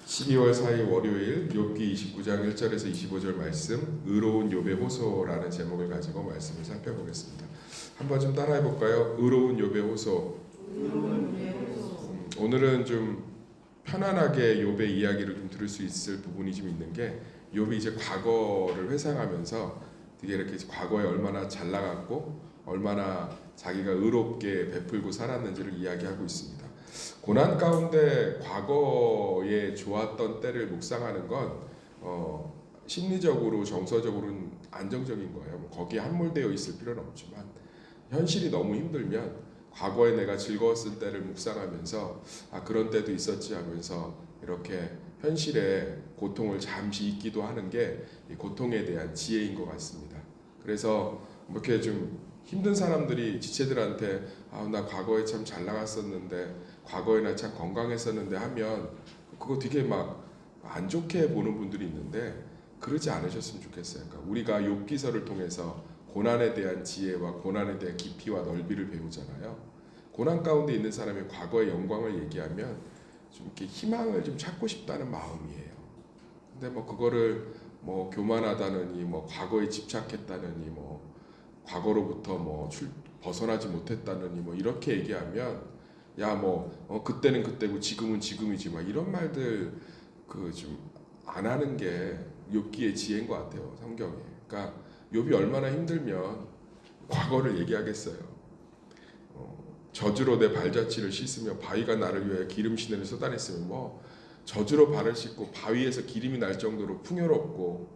12월 4일 월요일 욥기 29장 1절에서 25절 말씀 의로운 욥의 호소라는 제목을 가지고 말씀을 살펴보겠습니다. 한번 좀 따라해 볼까요? 의로운 욥의 호소. 오늘은 좀 편안하게 욥의 이야기를 좀 들을 수 있을 부분이 좀 있는 게 욥이 이제 과거를 회상하면서 되게 이렇게 과거에 얼마나 잘 나갔고 얼마나 자기가 의롭게 베풀고 살았는지를 이야기하고 있습니다. 고난 가운데 과거에 좋았던 때를 묵상하는 건 심리적으로 정서적으로는 안정적인 거예요. 뭐 거기에 함몰되어 있을 필요는 없지만 현실이 너무 힘들면 과거에 내가 즐거웠을 때를 묵상하면서 그런 때도 있었지 하면서 이렇게 현실의 고통을 잠시 잊기도 하는 게 이 고통에 대한 지혜인 것 같습니다. 그래서 이렇게 좀 힘든 사람들이 지체들한테 나 과거에 참 잘 나갔었는데 과거에 나 참 건강했었는데 하면 그거 되게 막 안 좋게 보는 분들이 있는데 그러지 않으셨으면 좋겠어요. 그러니까 우리가 욥기서를 통해서 고난에 대한 지혜와 고난에 대한 깊이와 넓이를 배우잖아요. 고난 가운데 있는 사람의 과거의 영광을 얘기하면 좀 이렇게 희망을 좀 찾고 싶다는 마음이에요. 근데 뭐 그거를 뭐 교만하다느니 뭐 과거에 집착했다느니 뭐 과거로부터 뭐 벗어나지 못했다느니 뭐 이렇게 얘기하면 야 뭐 그때는 그때고 지금은 지금이지 막 이런 말들 그 좀 안 하는 게 욥기의 지혜인 것 같아요. 성경에. 그러니까 욥이 얼마나 힘들면 과거를 얘기하겠어요. 저주로 내 발자취를 씻으며 바위가 나를 위하여 기름 시내를 쏟아냈으면 뭐 저주로 발을 씻고 바위에서 기름이 날 정도로 풍요롭고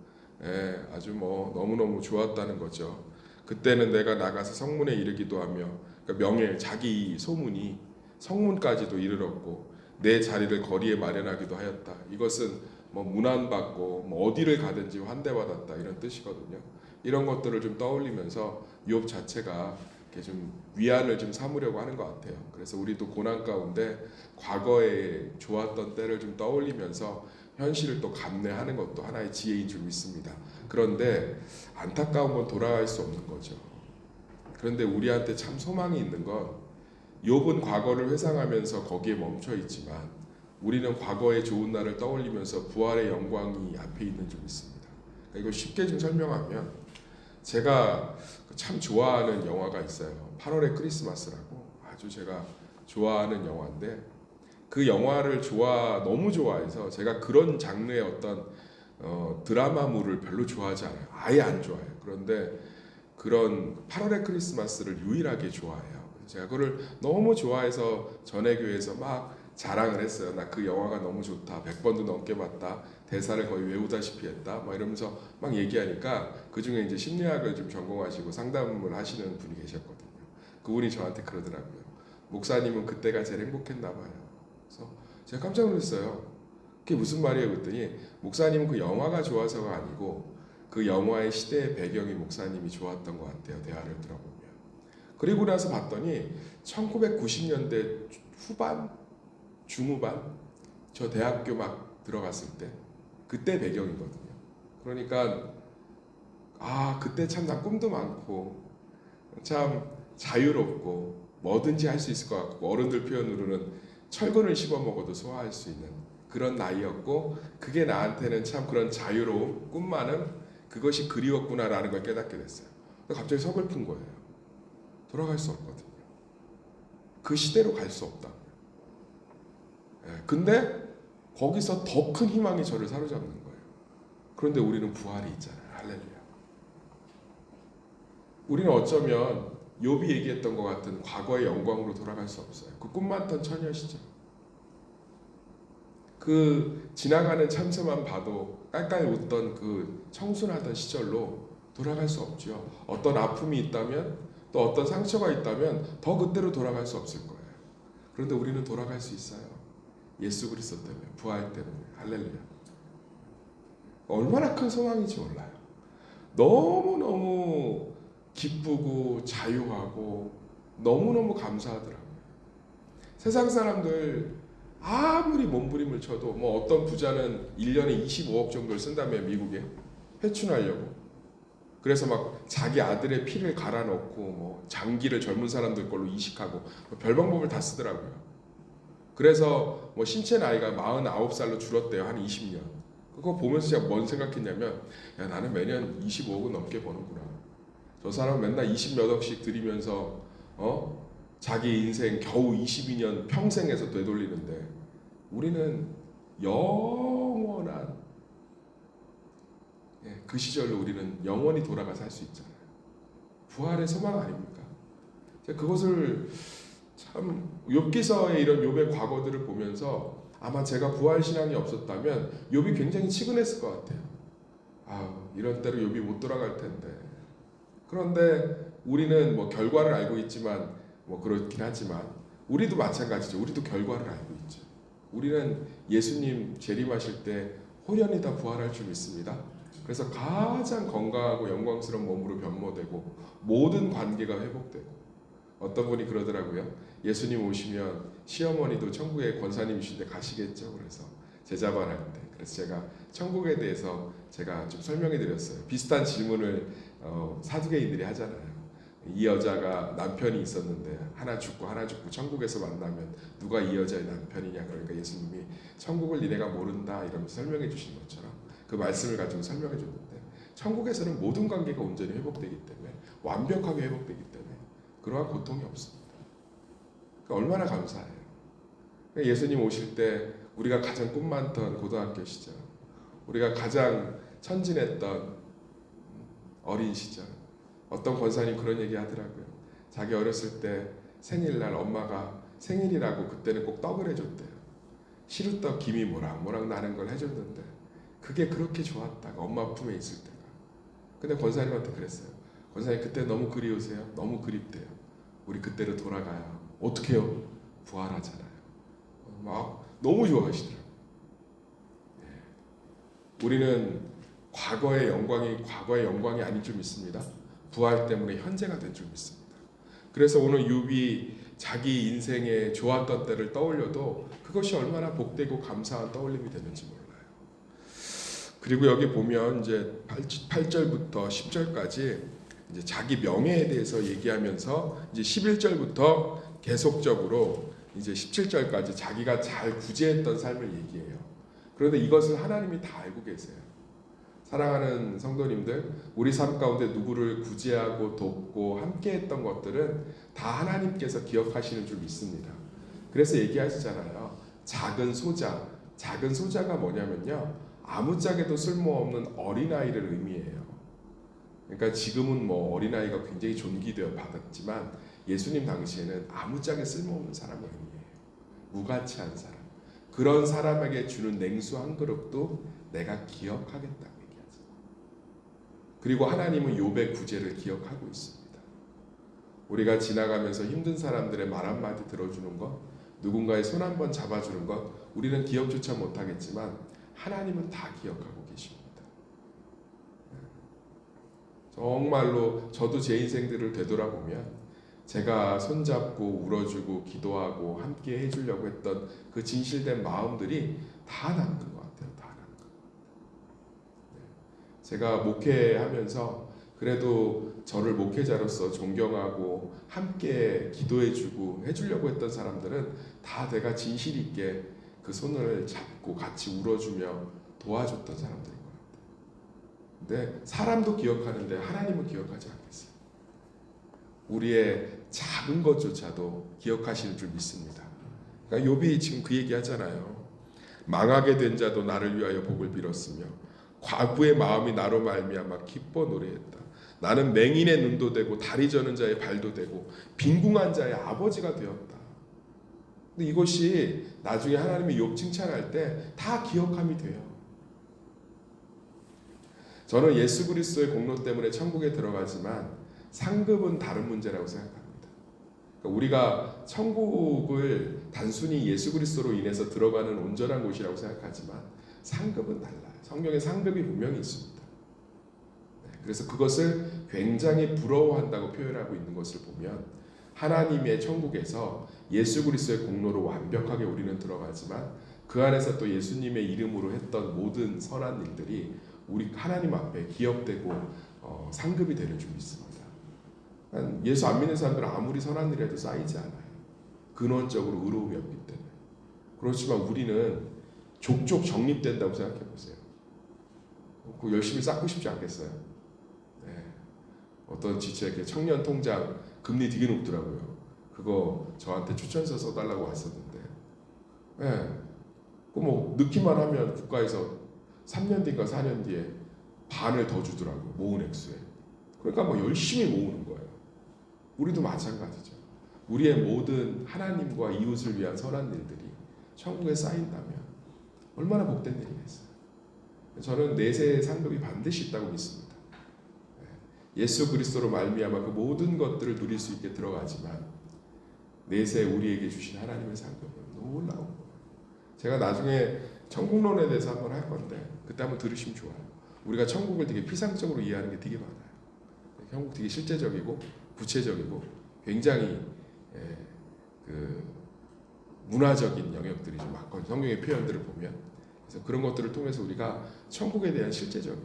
아주 뭐 너무너무 좋았다는 거죠. 그때는 내가 나가서 성문에 이르기도 하며 그러니까 명예 자기 소문이 성문까지도 이르렀고 내 자리를 거리에 마련하기도 하였다. 이것은 뭐 문안받고 뭐 어디를 가든지 환대받았다 이런 뜻이거든요. 이런 것들을 좀 떠올리면서 욥 자체가 이렇게 좀 위안을 좀 삼으려고 하는 것 같아요. 그래서 우리도 고난 가운데 과거에 좋았던 때를 좀 떠올리면서 현실을 또 감내하는 것도 하나의 지혜인 줄 믿습니다. 그런데 안타까운 건 돌아갈 수 없는 거죠. 그런데 우리한테 참 소망이 있는 건 욥은 과거를 회상하면서 거기에 멈춰 있지만 우리는 과거의 좋은 날을 떠올리면서 부활의 영광이 앞에 있는 줄 믿습니다. 그러니까 이걸 쉽게 좀 설명하면 제가 참 좋아하는 영화가 있어요. 8월의 크리스마스라고 아주 제가 좋아하는 영화인데 그 영화를 너무 좋아해서 제가 그런 장르의 어떤 드라마물을 별로 좋아하지 않아요. 아예 안 좋아해요. 그런데 그런 8월의 크리스마스를 유일하게 좋아해요. 제가 그걸 너무 좋아해서 전에 교회에서 막 자랑을 했어요. 나 그 영화가 너무 좋다. 100번도 넘게 봤다. 대사를 거의 외우다시피 했다. 막 이러면서 막 얘기하니까 그 중에 이제 심리학을 좀 전공하시고 상담을 하시는 분이 계셨거든요. 그분이 저한테 그러더라고요. 목사님은 그때가 제일 행복했나 봐요. 그래서 제가 깜짝 놀랐어요. 그게 무슨 말이에요? 그랬더니 목사님은 그 영화가 좋아서가 아니고 그 영화의 시대의 배경이 목사님이 좋았던 것 같아요. 대화를 들어보면. 그리고 나서 봤더니 1990년대 후반, 중후반 저 대학교 막 들어갔을 때 그때 배경이거든요. 그러니까 그때 참 난 꿈도 많고 참 자유롭고 뭐든지 할 수 있을 것 같고 어른들 표현으로는 철근을 씹어 먹어도 소화할 수 있는 그런 나이였고 그게 나한테는 참 그런 자유로움, 꿈 많음 그것이 그리웠구나라는 걸 깨닫게 됐어요. 갑자기 서글픈 거예요. 돌아갈 수 없거든요. 그 시대로 갈 수 없다고요. 근데 거기서 더 큰 희망이 저를 사로잡는 거예요. 그런데 우리는 부활이 있잖아요. 할렐루야. 우리는 어쩌면 욥이 얘기했던 것 같은 과거의 영광으로 돌아갈 수 없어요. 그 꿈 많던 처녀 시절. 그 지나가는 참새만 봐도 깔깔 웃던 그 청순하던 시절로 돌아갈 수 없죠. 어떤 아픔이 있다면 또 어떤 상처가 있다면 더 그때로 돌아갈 수 없을 거예요. 그런데 우리는 돌아갈 수 있어요. 예수 그리스도 때문에, 부활 때문에. 할렐루야. 얼마나 큰 소망인지 몰라요. 너무너무 기쁘고 자유하고 너무너무 감사하더라고요. 세상 사람들 아무리 몸부림을 쳐도 뭐 어떤 부자는 1년에 25억 정도를 쓴다며 미국에 회춘하려고. 그래서 막 자기 아들의 피를 갈아 넣고 뭐 장기를 젊은 사람들 걸로 이식하고 별 방법을 다 쓰더라고요. 그래서 뭐 신체 나이가 49살로 줄었대요. 한 20년. 그거 보면서 제가 뭔 생각했냐면, 야, 나는 매년 25억은 넘게 버는구나. 저 사람은 맨날 20 몇 억씩 들이면서 자기 인생 겨우 22년 평생에서 되돌리는데, 우리는 영원한, 그 시절로 우리는 영원히 돌아가서 할 수 있잖아요. 부활의 소망 아닙니까? 제가 그것을 참 욥기서의 이런 욥의 과거들을 보면서 아마 제가 부활 신앙이 없었다면 욥이 굉장히 치근했을 것 같아요. 아, 이런 때로 욥이 못 돌아갈 텐데. 그런데 우리는 뭐 결과를 알고 있지만 뭐 그렇긴 하지만 우리도 마찬가지죠. 우리도 결과를 알고 있죠. 우리는 예수님 재림하실 때 호련히 다 부활할 줄 믿습니다. 그래서 가장 건강하고 영광스러운 몸으로 변모되고 모든 관계가 회복되고, 어떤 분이 그러더라고요. 예수님 오시면 시어머니도 천국의 권사님이신데 가시겠죠. 그래서 제자반 할 때, 그래서 제가 천국에 대해서 제가 좀 설명해 드렸어요. 비슷한 질문을 사두개인들이 하잖아요. 이 여자가 남편이 있었는데 하나 죽고 천국에서 만나면 누가 이 여자의 남편이냐, 그러니까 예수님이 천국을 니네가 모른다 이러면서 설명해 주신 것처럼 그 말씀을 가지고 설명해 줬는데, 천국에서는 모든 관계가 온전히 회복되기 때문에, 완벽하게 회복되기 때문에 그러한 고통이 없습니다. 그러니까 얼마나 감사해요. 그러니까 예수님 오실 때 우리가 가장 꿈 많던 고등학교 시절, 우리가 가장 천진했던 어린 시절, 어떤 권사님 그런 얘기 하더라고요. 자기 어렸을 때 생일날 엄마가 생일이라고 그때는 꼭 떡을 해줬대요. 시루떡 김이 모락모락 나는 걸 해줬는데 그게 그렇게 좋았다가 엄마 품에 있을 때가. 근데 권사님한테 그랬어요. 권사님 그때 너무 그리우세요? 너무 그립대요. 우리 그때로 돌아가요. 어떻게 해요? 부활하잖아요. 막 너무 좋아하시더라고요. 우리는 과거의 영광이 아닌 줄 믿습니다. 부활 때문에 현재가 된 줄 믿습니다. 그래서 오늘 욥이 자기 인생에 좋았던 때를 떠올려도 그것이 얼마나 복되고 감사한 떠올림이 되는지 몰라요. 그리고 여기 보면 이제 8절부터 10절까지 이제 자기 명예에 대해서 얘기하면서 이제 11절부터 계속적으로 이제 17절까지 자기가 잘 구제했던 삶을 얘기해요. 그런데 이것을 하나님이 다 알고 계세요. 사랑하는 성도님들, 우리 삶 가운데 누구를 구제하고 돕고 함께했던 것들은 다 하나님께서 기억하시는 줄 믿습니다. 그래서 얘기하시잖아요. 작은 소자가 뭐냐면요, 아무짝에도 쓸모없는 어린아이를 의미해요. 그러니까 지금은 뭐 어린아이가 굉장히 존귀되어 받았지만 예수님 당시에는 아무짝에 쓸모없는 사람을 의미해요. 무가치한 사람. 그런 사람에게 주는 냉수 한 그릇도 내가 기억하겠다고 얘기하죠. 그리고 하나님은 욥의 구제를 기억하고 있습니다. 우리가 지나가면서 힘든 사람들의 말 한마디 들어주는 것, 누군가의 손 한 번 잡아주는 것, 우리는 기억조차 못하겠지만 하나님은 다 기억하고 계십니다. 정말로 저도 제 인생들을 되돌아보면 제가 손잡고 울어주고 기도하고 함께 해주려고 했던 그 진실된 마음들이 다 남는 것 같아요. 다 남는 것 같아요. 제가 목회하면서 그래도 저를 목회자로서 존경하고 함께 기도해주고 해주려고 했던 사람들은 다 내가 진실 있게 그 손을 잡고 같이 울어주며 도와줬던 사람들인 것 같아요. 근데 사람도 기억하는데 하나님은 기억하지 않겠어요. 우리의 작은 것조차도 기억하시는 줄 믿습니다. 그러니까 욥이 지금 그 얘기 하잖아요. 망하게 된 자도 나를 위하여 복을 빌었으며 과부의 마음이 나로 말미암아 기뻐 노래했다. 나는 맹인의 눈도 되고 다리 저는 자의 발도 되고 빈궁한 자의 아버지가 되었다. 근데 이것이 나중에 하나님이 욥 칭찬할 때 다 기억함이 돼요. 저는 예수 그리스도의 공로 때문에 천국에 들어가지만 상급은 다른 문제라고 생각합니다. 그러니까 우리가 천국을 단순히 예수 그리스도로 인해서 들어가는 온전한 곳이라고 생각하지만 상급은 달라요. 성경에 상급이 분명히 있습니다. 그래서 그것을 굉장히 부러워한다고 표현하고 있는 것을 보면 하나님의 천국에서 예수 그리스도의 공로로 완벽하게 우리는 들어가지만 그 안에서 또 예수님의 이름으로 했던 모든 선한 일들이 우리 하나님 앞에 기억되고 상급이 되는 줄 믿습니다. 예수 안 믿는 사람들은 아무리 선한 일이라도 쌓이지 않아요. 근원적으로 의로움이 없기 때문에. 그렇지만 우리는 족족 정립된다고 생각해 보세요. 그 열심히 쌓고 싶지 않겠어요? 네. 어떤 지체에게 청년 통장 금리 되게 높더라고요. 그거 저한테 추천서 써달라고 왔었는데, 네. 그뭐 넣기만 하면 국가에서 3년 뒤인가 4년 뒤에 반을 더 주더라고요. 모은 액수에. 그러니까 뭐 열심히 모으는 거예요. 우리도 마찬가지죠. 우리의 모든 하나님과 이웃을 위한 선한 일들이 천국에 쌓인다면 얼마나 복된 일이겠어요. 저는 내세의 상급이 반드시 있다고 믿습니다. 예수 그리스도로 말미암아 그 모든 것들을 누릴 수 있게 들어가지만 내세 우리에게 주신 하나님의 상급은 놀라운 거예요. 제가 나중에 천국론에 대해서 한번 할 건데 그때 한번 들으시면 좋아요. 우리가 천국을 되게 피상적으로 이해하는 게 되게 많아요. 천국 되게 실제적이고 구체적이고 굉장히 그 문화적인 영역들이 좀 많거든요. 성경의 표현들을 보면. 그래서 그런 것들을 통해서 우리가 천국에 대한 실제적인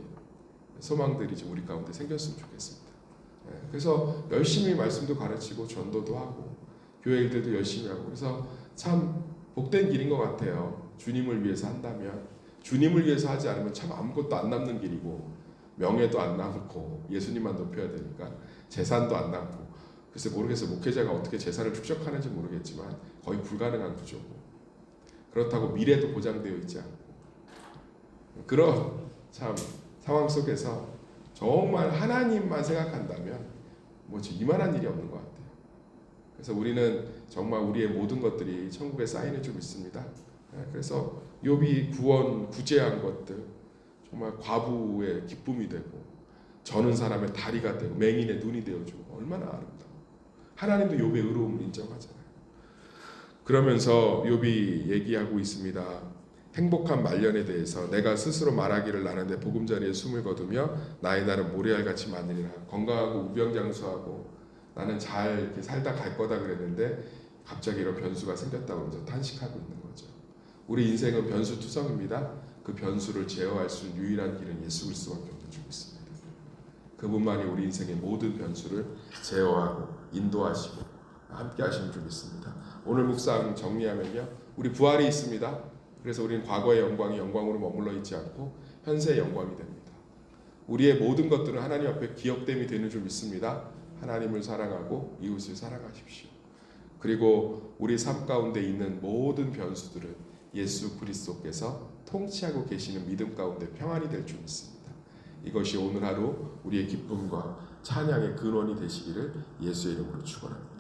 소망들이 좀 우리 가운데 생겼으면 좋겠습니다. 그래서 열심히 말씀도 가르치고 전도도 하고 교회 일들도 열심히 하고 그래서 참 복된 길인 것 같아요. 주님을 위해서 한다면 주님을 위해서 하지 않으면 참 아무것도 안 남는 길이고 명예도 안 남고 예수님만 높여야 되니까 재산도 안 남고 글쎄 모르겠어요. 목회자가 어떻게 재산을 축적하는지 모르겠지만 거의 불가능한 구조고 그렇다고 미래도 보장되어 있지 않고 그런 참 상황 속에서 정말 하나님만 생각한다면 뭐 이만한 일이 없는 것 같아요. 그래서 우리는 정말 우리의 모든 것들이 천국에 쌓이는 줄 믿습니다. 그래서 욥이 구제한 것들 정말 과부의 기쁨이 되고 저는 사람의 다리가 되고 맹인의 눈이 되어주고 얼마나 아름다워. 하나님도 욥의 의로움을 인정하잖아요. 그러면서 욥이 얘기하고 있습니다. 행복한 말년에 대해서 내가 스스로 말하기를 나는 내 보금자리에 숨을 거두며 나의 날은 모래알같이 많으리라. 건강하고 우병장수하고 나는 잘 이렇게 살다 갈 거다 그랬는데 갑자기 이런 변수가 생겼다고 하면서 탄식하고 있는 거죠. 우리 인생은 변수투성입니다. 그 변수를 제어할 수 있는 유일한 길은 예수 그리스도밖에 없는 줄 믿습니다. 그분만이 우리 인생의 모든 변수를 제어하고 인도하시고 함께 하시는 줄 믿습니다. 오늘 묵상 정리하면요. 우리 부활이 있습니다. 그래서 우리는 과거의 영광이 영광으로 머물러 있지 않고 현세의 영광이 됩니다. 우리의 모든 것들은 하나님 앞에 기억됨이 되는 줄 믿습니다. 하나님을 사랑하고 이웃을 사랑하십시오. 그리고 우리 삶 가운데 있는 모든 변수들은 예수 그리스도께서 통치하고 계시는 믿음 가운데 평안이 될 줄 믿습니다. 이것이 오늘 하루 우리의 기쁨과 찬양의 근원이 되시기를 예수의 이름으로 축원합니다.